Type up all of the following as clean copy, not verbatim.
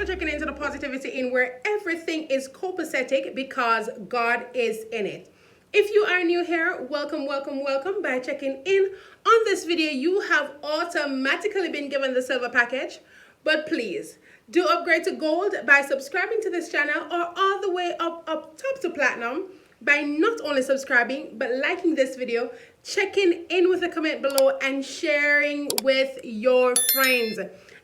checking into the positivity in where everything is copacetic because God is in it. If you are new here, welcome by checking in. On this video, you have automatically been given the silver package, but please do upgrade to gold by subscribing to this channel, or all the way up top to platinum by not only subscribing but liking this video, checking in with a comment below, and sharing with your friends.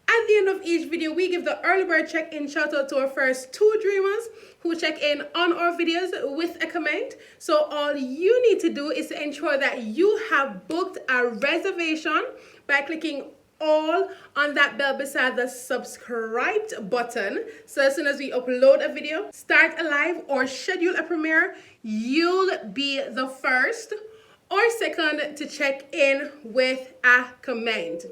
At the end of each video, we give the early bird check-in shout out to our first 2 dreamers who check in on our videos with a comment. So all you need to do is to ensure that you have booked a reservation by clicking all on that bell beside the subscribed button. So as soon as we upload a video, start a live, or schedule a premiere, you'll be the first or second to check in with a comment.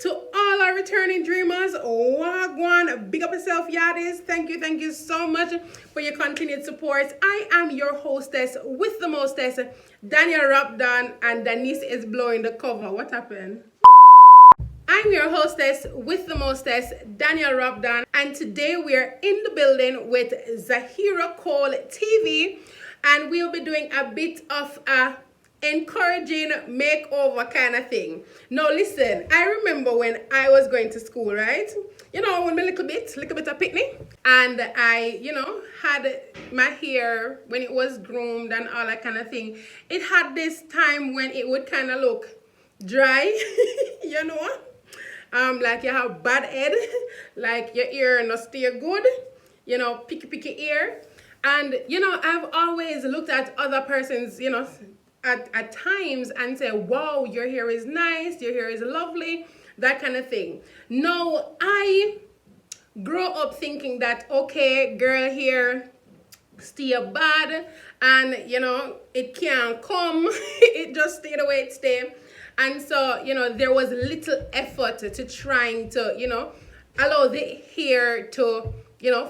To all our returning dreamers, wagwan, big up yourself, yaddies. Thank you so much for your continued support. I am your hostess with the mostest, Daniel Robdon, and Denise is blowing the cover. What happened? I'm your hostess with the mostest, Daniel Robdon, and today we're in the building with Zahira Cole TV, and we'll be doing a bit of a encouraging makeover kind of thing. Now listen, I remember when I was going to school, right? You know, when my little bit of picnic, and I, had my hair when it was groomed and all that kind of thing. It had this time when it would kind of look dry, like you have bad head, like your ear not stay good, picky ear. And, I've always looked at other persons, at times and say, wow, your hair is nice, your hair is lovely, that kind of thing. No, I grew up thinking that, okay, girl hair stay bad, and it can't come, it just stay the way it stay. And so, there was little effort to trying to, allow the hair to,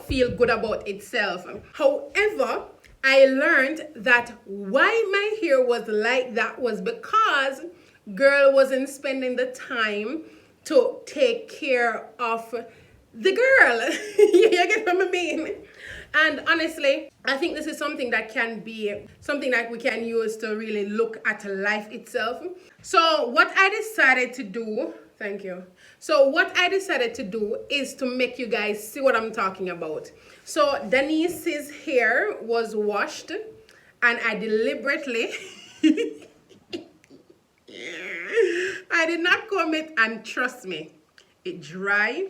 feel good about itself. However, I learned that why my hair was like that was because girl wasn't spending the time to take care of the girl. You get what I mean? And honestly, I think this is something that can be something that we can use to really look at life itself. So what I decided to do, is to make you guys see what I'm talking about. So Denise's hair was washed, and I deliberately, I did not comb it, and trust me, it dry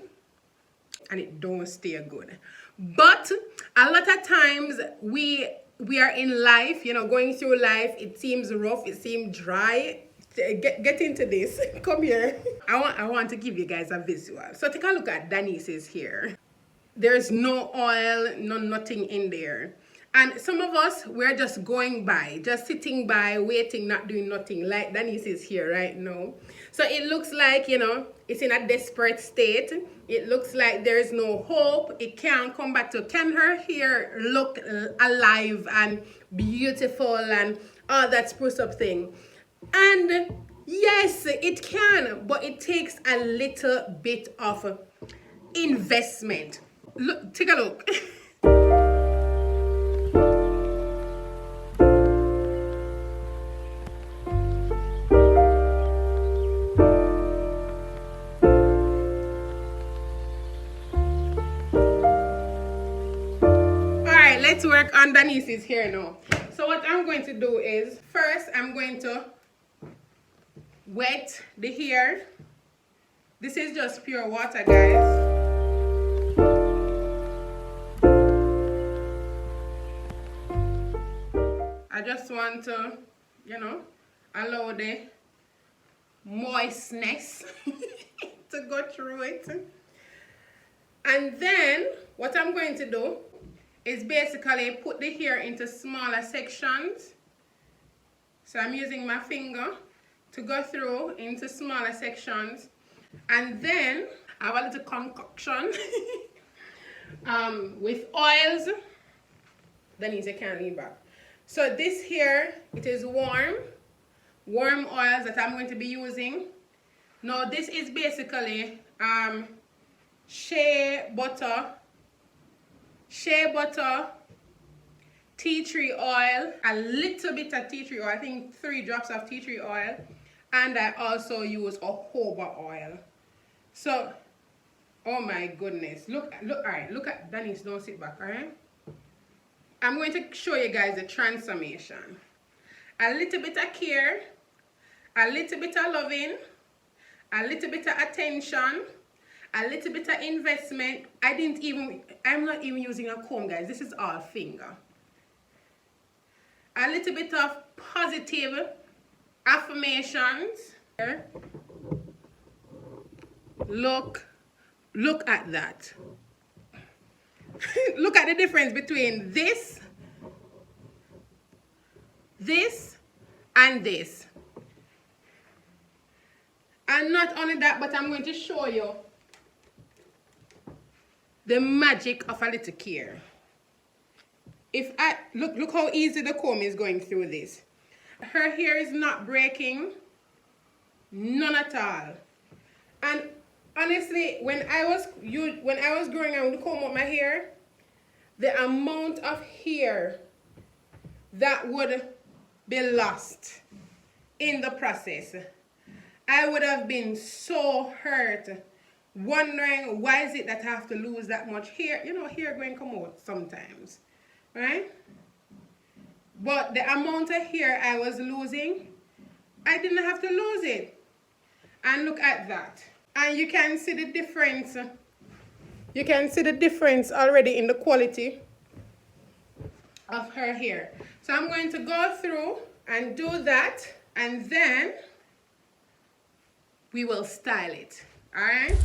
and it don't stay good. But a lot of times we are in life, going through life, it seems rough, it seems dry. Get into this. Come here. I want to give you guys a visual. So take a look at Denise's hair. There's no oil, nothing in there. And some of us, we're just going by, just sitting by, waiting, not doing nothing, like Denise's here right now. So it looks like, it's in a desperate state. It looks like there's no hope. It can't come back to, can her hair look alive and beautiful and all that spruce up thing? And yes, it can, but it takes a little bit of investment. Look, take a look. Alright, let's work on Denise's hair now. So what I'm going to do is, first I'm going to wet the hair. This is just pure water, guys. I just want to, allow the moistness to go through it. And then what I'm going to do is basically put the hair into smaller sections. So I'm using my finger to go through into smaller sections, and then I have a little concoction with oils. Denise, I can't lean back. So this here, it is warm oils that I'm going to be using. Now this is basically Shea Butter shea butter, tea tree oil, a little bit of tea tree oil, I think 3 drops of tea tree oil, and I also use jojoba oil. So, oh my goodness, look, all right, look at, Denise, don't sit back, all right? I'm going to show you guys the transformation. A little bit of care, a little bit of loving, a little bit of attention, a little bit of investment. I'm not even using a comb, guys. This is all finger. A little bit of positive affirmations. Look at that. Look at the difference between this, and this. And not only that, but I'm going to show you the magic of a little care. If I look how easy the comb is going through this. Her hair is not breaking, none at all. And honestly, when I was growing up to comb up my hair, the amount of hair that would be lost in the process, I would have been so hurt, wondering why is it that I have to lose that much hair. You know, hair going to come out sometimes, right? But the amount of hair I was losing, I didn't have to lose it. And look at that. And you can see the difference. You can see the difference already in the quality of her hair. So I'm going to go through and do that, and then we will style it. All right?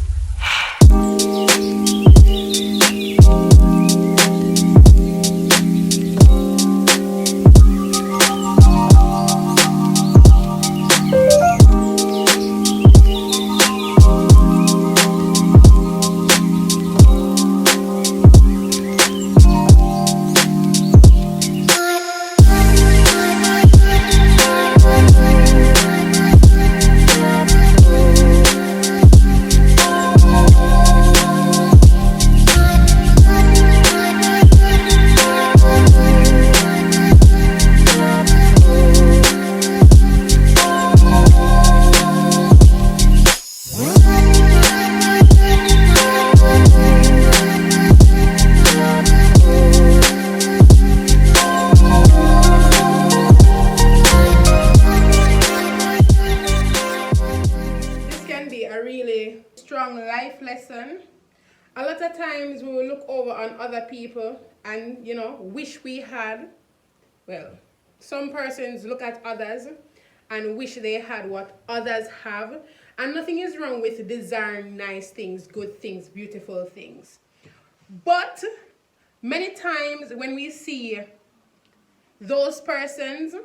Strong life lesson. A lot of times we will look over on other people and, you know, wish we had, well, some persons look at others and wish they had what others have. And nothing is wrong with desiring nice things, good things, beautiful things. But many times when we see those persons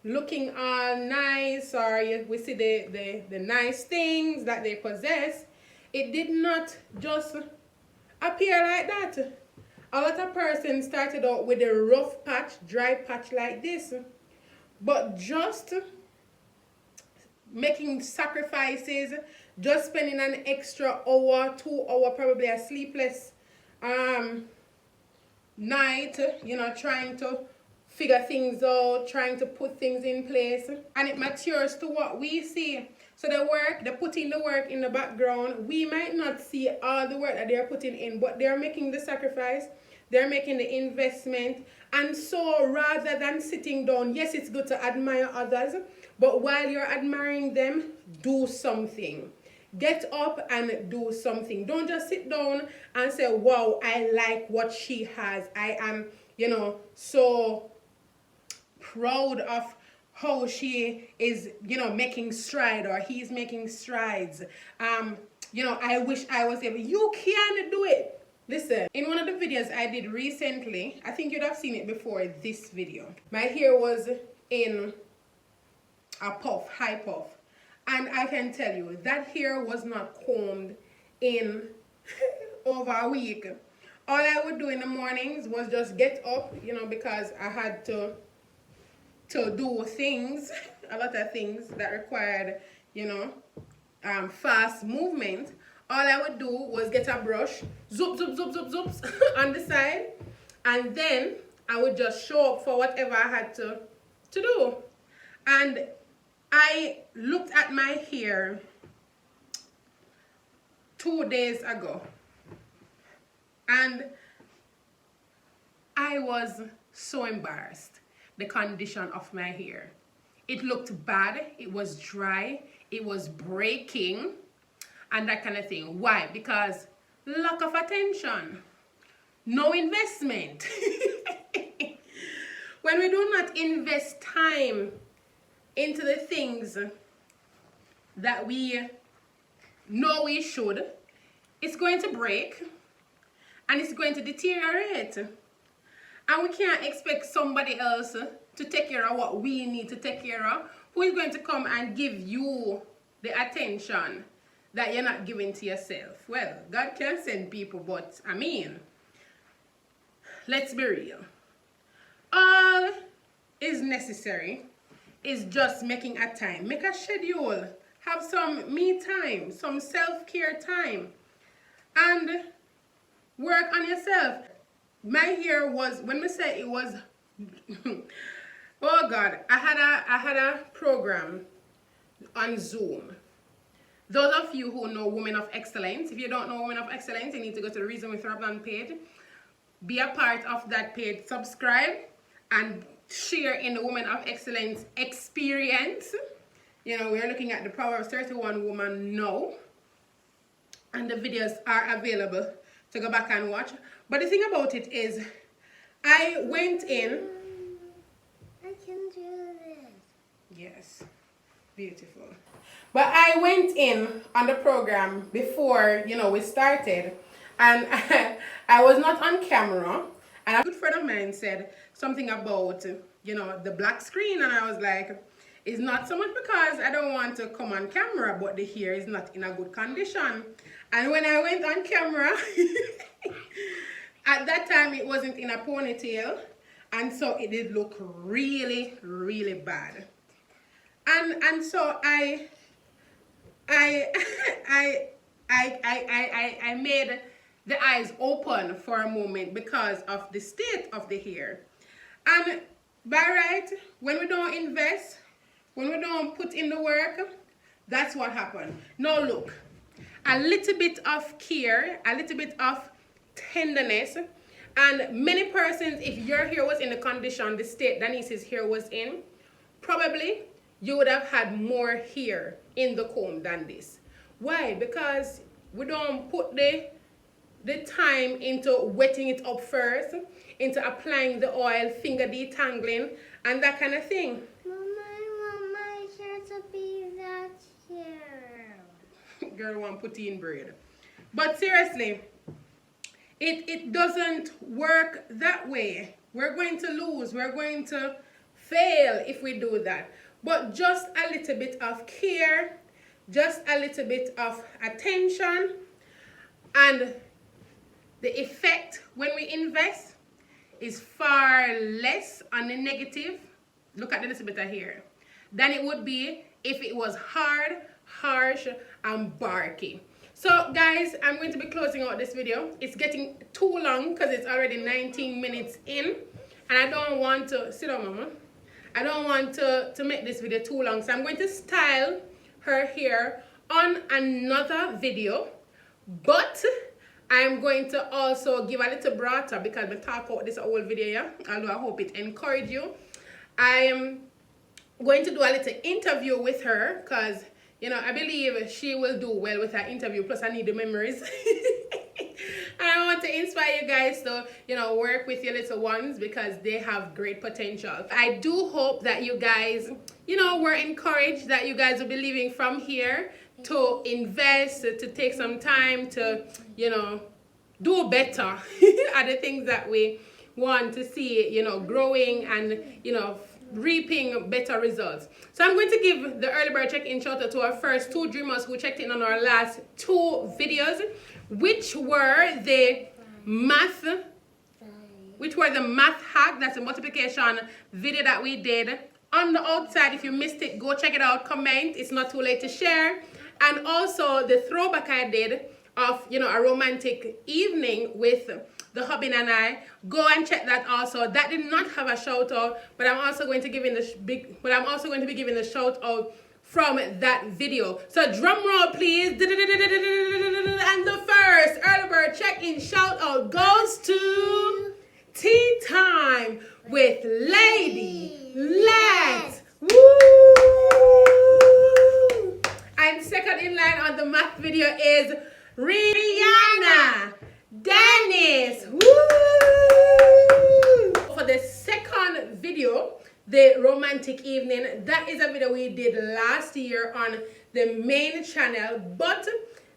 looking all nice, or we see the nice things that they possess, it did not just appear like that. A lot of persons started out with a rough patch, dry patch like this, but just making sacrifices, just spending an extra hour, 2 hours, probably a sleepless night, you know, trying to figure things out, trying to put things in place, and it matures to what we see. So they're putting the work in the background. We might not see all the work that they're putting in, but they're making the sacrifice, they're making the investment. And so rather than sitting down, yes, it's good to admire others, but while you're admiring them, do something. Get up and do something. Don't just sit down and say, wow, I like what she has. I am, you know, so proud of how she is, you know, making stride, or he's making strides. You know, I wish I was able. You can do it. Listen, in one of the videos I did recently, I think you'd have seen it before this video, my hair was in a puff, high puff. And I can tell you, that hair was not combed in over a week. All I would do in the mornings was just get up, you know, because I had to do things, a lot of things that required, you know, fast movement. all I would do was get a brush, zoop, zoop, zoop, zoop, zoops on the side, and then I would just show up for whatever I had to do. And I looked at my hair 2 days ago, and I was so embarrassed. The condition of my hair. It looked bad, it was dry, it was breaking, and that kind of thing. Why? Because lack of attention, no investment. When we do not invest time into the things that we know we should, it's going to break and it's going to deteriorate. And we can't expect somebody else to take care of what we need to take care of. Who is going to come and give you the attention that you're not giving to yourself? Well, God can send people, but I mean, let's be real. All is necessary is just making a time. Make a schedule. Have some me time, some self-care time, and work on yourself. My hair was, when we say it was, oh God, I had a program on Zoom. Those of you who know Women of Excellence, if you don't know Women of Excellence, you need to go to the Reason with Robdon page. Be a part of that page. Subscribe and share in the Women of Excellence experience. You know, we're looking at the Proverbs 31 woman now. And the videos are available to go back and watch. But the thing about it is, I went in. I can do this. Yes, beautiful. But I went in on the program before, you know, we started. And I was not on camera. And a good friend of mine said something about, you know, the black screen. And I was like, it's not so much because I don't want to come on camera, but the hair is not in a good condition. And when I went on camera, at that time it wasn't in a ponytail. And so it did look really, really bad. And so I made the eyes open for a moment because of the state of the hair. And by right, when we don't invest, when we don't put in the work, that's what happened. Now look, a little bit of care, a little bit of tenderness, and many persons, if your hair was in the condition, the state Denise's hair was in, probably you would have had more hair in the comb than this. Why? Because we don't put the time into wetting it up first, into applying the oil, finger detangling, and that kind of thing. Mama, I want my hair to be that hair. Girl want put in braid. But seriously, it doesn't work that way. We're going to lose. We're going to fail if we do that. But just a little bit of care, just a little bit of attention, and the effect when we invest is far less on the negative. Look at the little bit of hair than it would be if it was hard, harsh, and barky. So guys, I'm going to be closing out this video. It's getting too long because it's already 19 minutes in, and I don't want to sit down, mama. I don't want to make this video too long, so I'm going to style her hair on another video, but I'm going to also give a little brata because I talk about this whole video, yeah? Although I hope it encourage you. I am going to do a little interview with her because, you know, I believe she will do well with her interview, plus I need the memories. And I want to inspire you guys to, you know, work with your little ones because they have great potential. I do hope that you guys, you know, were encouraged, that you guys will be leaving from here to invest, to take some time to, you know, do better at the things that we want to see, you know, growing and, you know, reaping better results. So I'm going to give the early bird check-in shout out to our first 2 dreamers who checked in on our last 2 videos, which were the math hack. That's a multiplication video that we did on the outside. If you missed it, go check it out, comment. It's not too late to share. And also the throwback I did of, you know, a romantic evening with the hubby and I. Go and check that also. That did not have a shout out, but I'm also going to give in the be giving the shout out from that video. So drum roll please. And the first early bird check-in shout out goes to Tea Time with Lady Let. Woo! And second in line on the math video is Rihanna Dennis. Woo! For the second video, the romantic evening, that is a video we did last year on the main channel, but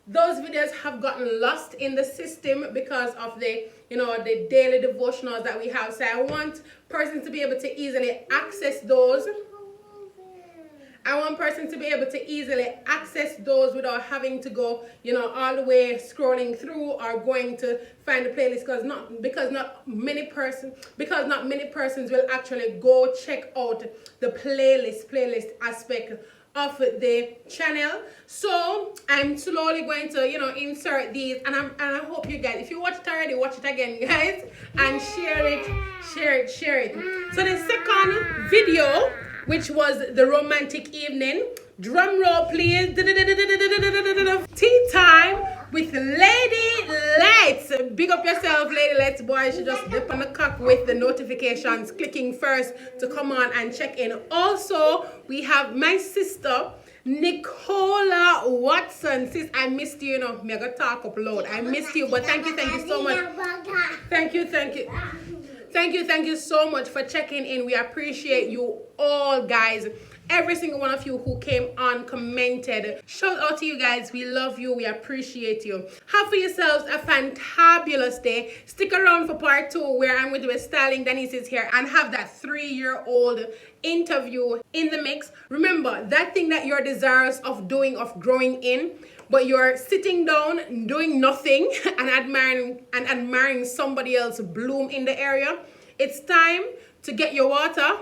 those videos have gotten lost in the system because of the, you know, the daily devotionals that we have. So I want persons to be able to easily access those. I want persons to be able to easily access those without having to go, you know, all the way scrolling through or going to find the playlist, because not many persons will actually go check out the playlist aspect of the channel. So I'm slowly going to, you know, insert these, and I hope you guys, if you watched it already, watch it again, guys, and share it. So the second video, which was the romantic evening, drum roll please, Tea Time with Lady Let's. Big up yourself, Lady Let's. Boy, she just dip on the cock with the notifications, clicking first to come on and check in. Also, we have my sister Nicola Watson. Sis, I missed you, you know. Me gonna talk up loud. I missed you, but thank you so much. Thank you so much for checking in. We appreciate you all, guys. Every single one of you who came on, commented. Shout out to you guys. We love you. We appreciate you. Have for yourselves a fantabulous day. Stick around for part 2, where I'm going to be styling Denise's hair and have that 3-year-old interview in the mix. Remember, that thing that you're desirous of doing, of growing in, but you're sitting down doing nothing and admiring somebody else bloom in the area. It's time to get your water,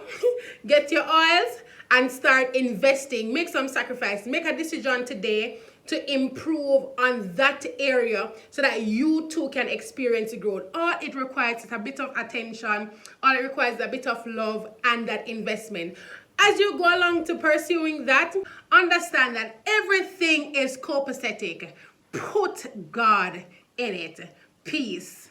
get your oils, and start investing. Make some sacrifice. Make a decision today to improve on that area so that you too can experience growth. All it requires is a bit of attention. All it requires is a bit of love and that investment. As you go along to pursuing that, understand that everything is copacetic. Put God in it. Peace.